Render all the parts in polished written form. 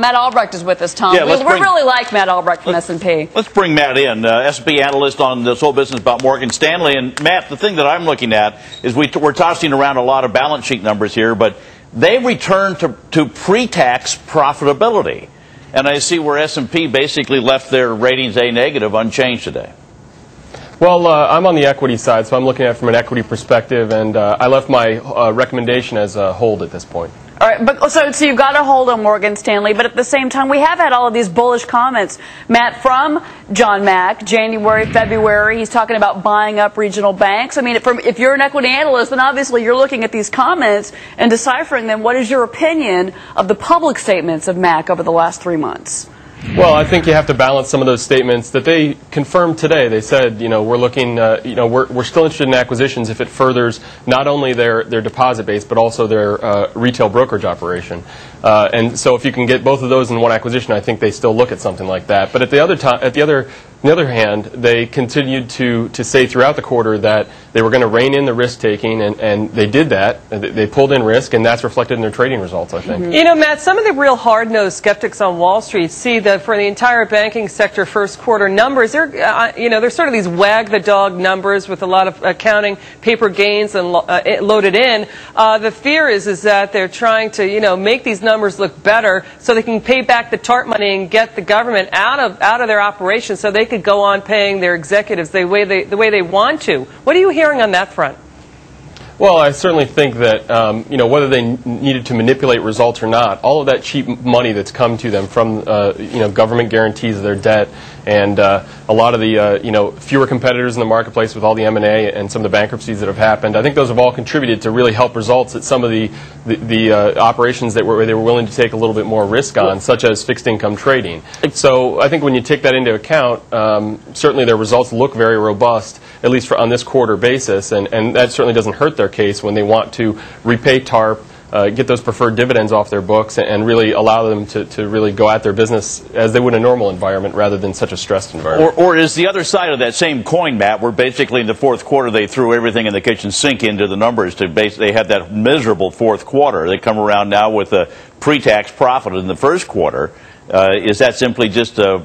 Matt Albrecth is with us, Tom. Yeah, we really like Matt Albrecth from S&P. Let's bring Matt in, S&P analyst on this whole business about Morgan Stanley. And Matt, the thing that I'm looking at is we're tossing around a lot of balance sheet numbers here, but they return to pre-tax profitability. And I see where S&P basically left their ratings A negative unchanged today. Well, I'm on the equity side, so I'm looking at it from an equity perspective, and I left my recommendation as a hold at this point. All right, but so you've got to hold on Morgan Stanley, but at the same time, we have had all of these bullish comments, Matt, from John Mack, January, February. He's talking about buying up regional banks. I mean, if you're an equity analyst, then obviously you're looking at these comments and deciphering them. What is your opinion of the public statements of Mack over the last 3 months? Well, I think you have to balance some of those statements that they confirmed today. They said, we're looking, we're still interested in acquisitions if it furthers not only their deposit base but also their retail brokerage operation. And so if you can get both of those in one acquisition, I think they still look at something like that. But at the other hand, they continued to say throughout the quarter that they were going to rein in the risk-taking, and they did that. They pulled in risk, and that's reflected in their trading results, I think. You know, Matt, some of the real hard-nosed skeptics on Wall Street see that for the entire banking sector first quarter numbers, there's sort of these wag-the-dog numbers with a lot of accounting paper gains and loaded in. The fear is that they're trying to, make these numbers look better so they can pay back the TARP money and get the government out of their operations so they could go on paying their executives the way they want to. What are you hearing on that front? Well, I certainly think that, whether they needed to manipulate results or not, all of that cheap money that's come to them from, government guarantees of their debt and a lot of the, fewer competitors in the marketplace with all the M&A and some of the bankruptcies that have happened, I think those have all contributed to really help results at some of the operations where they were willing to take a little bit more risk on, such as fixed income trading. So I think when you take that into account, certainly their results look very robust, at least on this quarter basis, and that certainly doesn't hurt their case when they want to repay TARP, get those preferred dividends off their books, and really allow them to really go at their business as they would in a normal environment rather than such a stressed environment. Or is the other side of that same coin, Matt, where basically in the fourth quarter they threw everything in the kitchen sink into the numbers to basically have that miserable fourth quarter. They come around now with a pre-tax profit in the first quarter. Is that simply just a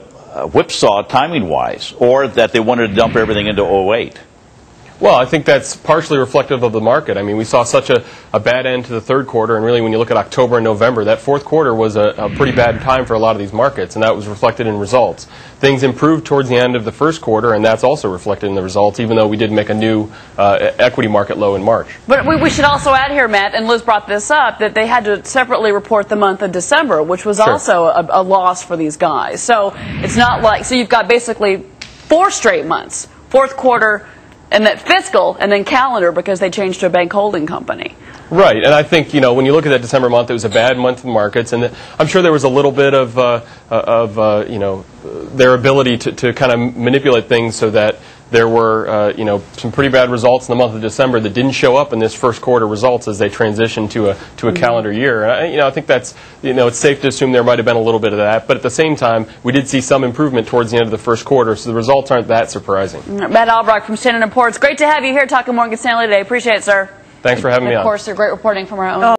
whipsaw timing-wise, or that they wanted to dump everything into 08? Well, I think that's partially reflective of the market. I mean, we saw such a bad end to the third quarter, and really when you look at October and November, that fourth quarter was a pretty bad time for a lot of these markets, and that was reflected in results. Things improved towards the end of the first quarter, and that's also reflected in the results, even though we did make a new equity market low in March. But we should also add here, Matt, and Liz brought this up, that they had to separately report the month of December, which was also a loss for these guys. So it's not like, so you've got basically 4 straight months, fourth quarter, and that fiscal, and then calendar, because they changed to a bank holding company. Right, and I think, when you look at that December month, it was a bad month in markets, and I'm sure there was a little bit of their ability to kind of manipulate things so that there were, some pretty bad results in the month of December that didn't show up in this first quarter results as they transitioned to a calendar year. And I think that's, it's safe to assume there might have been a little bit of that. But at the same time, we did see some improvement towards the end of the first quarter, so the results aren't that surprising. Matt Albrecth from Standard & Poor's. Great to have you here talking Morgan Stanley today. Appreciate it, sir. Thanks for having me on. Of course, great reporting from our own.